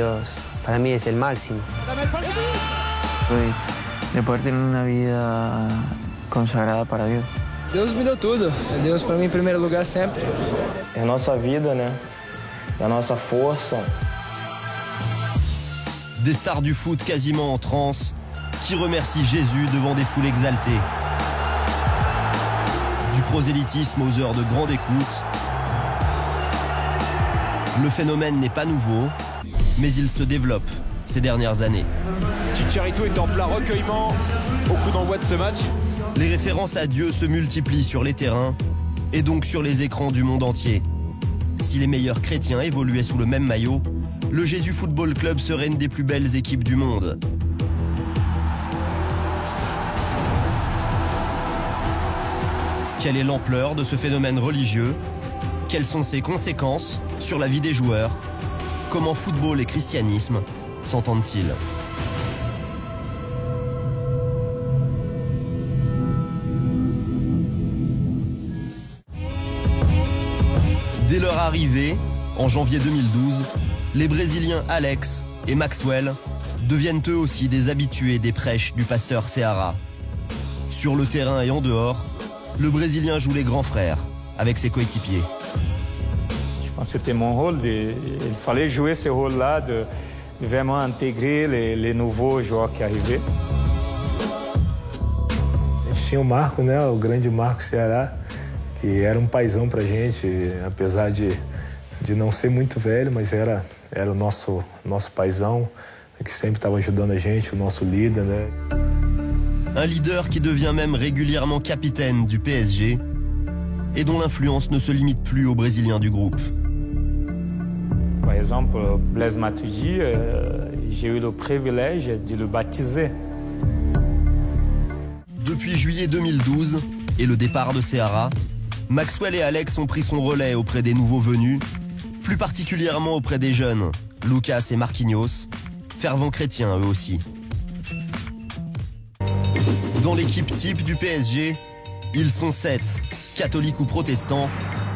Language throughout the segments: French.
Dios para mí es el máximo. De poder tener una vida consagrada para Deus. Deus me deu tudo. Deus para mim em primeiro lugar sempre. É a nossa vida, né? É a nossa força. Des stars du foot quasiment en transe, qui remercient Jésus devant des foules exaltées. Du prosélytisme aux heures de grande écoute. Le phénomène n'est pas nouveau, mais il se développe ces dernières années. Chicharito est en plein recueillement au coup d'envoi de ce match. Les références à Dieu se multiplient sur les terrains et donc sur les écrans du monde entier. Si les meilleurs chrétiens évoluaient sous le même maillot, le Jésus Football Club serait une des plus belles équipes du monde. Quelle est l'ampleur de ce phénomène religieux? Quelles sont ses conséquences sur la vie des joueurs? Comment football et christianisme s'entendent-ils? Dès leur arrivée, en janvier 2012, les Brésiliens Alex et Maxwell deviennent eux aussi des habitués des prêches du pasteur Ceará. Sur le terrain et en dehors, le Brésilien joue les grands frères avec ses coéquipiers. Je pense que c'était mon rôle. Il fallait jouer ce rôle-là, de vraiment intégrer les nouveaux joueurs qui arrivaient. A gente tinha o Marco, né, o grande Marco Ceará, que era paizão pra gente, apesar de não ser muito velho, mas era o nosso paizão, que sempre estava ajudando a gente, o nosso líder, né? Un leader qui devient même régulièrement capitaine du PSG et dont l'influence ne se limite plus aux Brésiliens du groupe. Par exemple, Blaise Matuidi, j'ai eu le privilège de le baptiser. Depuis juillet 2012 et le départ de Ceará, Maxwell et Alex ont pris son relais auprès des nouveaux venus, plus particulièrement auprès des jeunes, Lucas et Marquinhos, fervents chrétiens eux aussi. Dans l'équipe type du PSG, ils sont 7, catholiques ou protestants,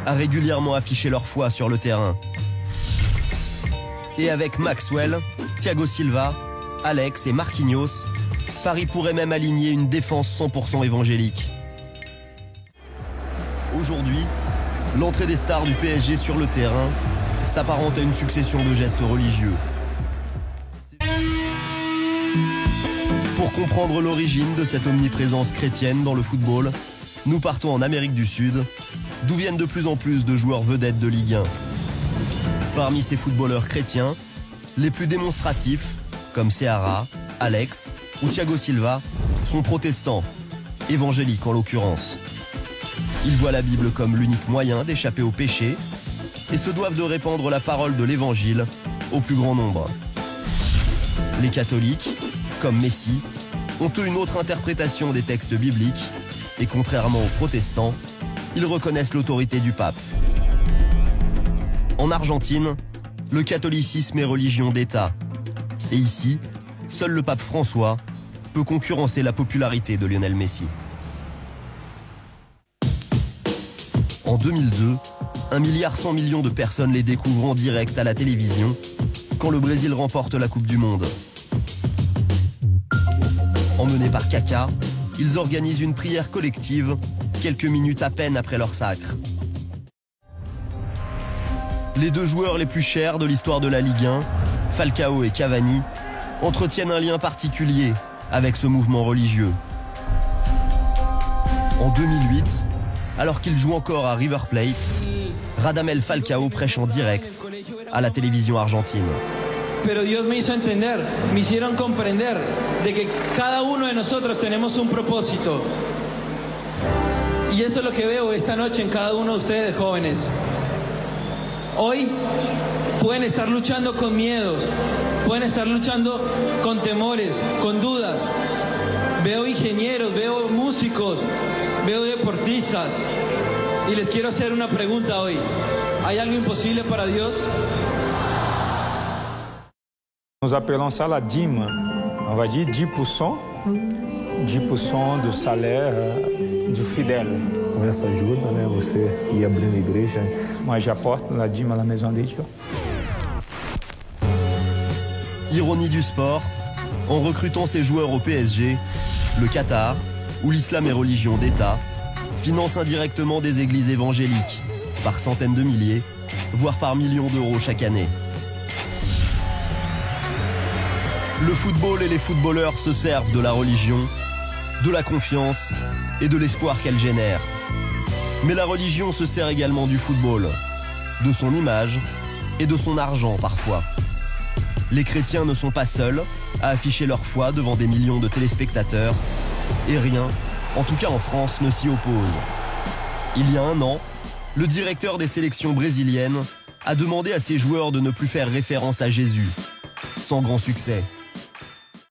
à régulièrement afficher leur foi sur le terrain. Et avec Maxwell, Thiago Silva, Alex et Marquinhos, Paris pourrait même aligner une défense 100% évangélique. Aujourd'hui, l'entrée des stars du PSG sur le terrain s'apparente à une succession de gestes religieux. Pour comprendre l'origine de cette omniprésence chrétienne dans le football, nous partons en Amérique du Sud, d'où viennent de plus en plus de joueurs vedettes de Ligue 1. Parmi ces footballeurs chrétiens, les plus démonstratifs, comme Ceará, Alex ou Thiago Silva, sont protestants, évangéliques en l'occurrence. Ils voient la Bible comme l'unique moyen d'échapper au péché et se doivent de répandre la parole de l'Évangile au plus grand nombre. Les catholiques, comme Messi, ont eux une autre interprétation des textes bibliques et contrairement aux protestants, ils reconnaissent l'autorité du pape. En Argentine, le catholicisme est religion d'État. Et ici, seul le pape François peut concurrencer la popularité de Lionel Messi. En 2002, 1,1 milliard de personnes les découvrent en direct à la télévision quand le Brésil remporte la Coupe du Monde. Emmenés par Kaká, ils organisent une prière collective quelques minutes à peine après leur sacre. Les deux joueurs les plus chers de l'histoire de la Ligue 1, Falcao et Cavani, entretiennent un lien particulier avec ce mouvement religieux. En 2008, alors qu'il joue encore à River Plate, Radamel Falcao prêche en direct à la télévision argentine. Pero Dios me hizo entender, me hicieron comprender de que cada uno de nosotros tenemos un propósito. Y eso es lo que veo esta noche en cada uno de ustedes, jóvenes. Hoy pueden estar luchando con miedos, pueden estar luchando con temores, con dudas. Veo ingenieros, veo músicos, veo deportistas. Y les quiero hacer una pregunta hoy. ¿Hay algo imposible para Dios? Nous appelons ça la dîme. On va dire 10% do salário do fidèle. Com essa ajuda, né, você ir abrindo a igreja. Moi, j'apporte la dîme à la maison de Dieu. Ironie du sport, en recrutant ses joueurs au PSG, le Qatar, où l'islam est religion d'État, finance indirectement des églises évangéliques, par centaines de milliers, voire par millions d'euros chaque année. Le football et les footballeurs se servent de la religion, de la confiance et de l'espoir qu'elle génère. Mais la religion se sert également du football, de son image et de son argent parfois. Les chrétiens ne sont pas seuls à afficher leur foi devant des millions de téléspectateurs et rien, en tout cas en France, ne s'y oppose. Il y a un an, le directeur des sélections brésiliennes a demandé à ses joueurs de ne plus faire référence à Jésus, sans grand succès.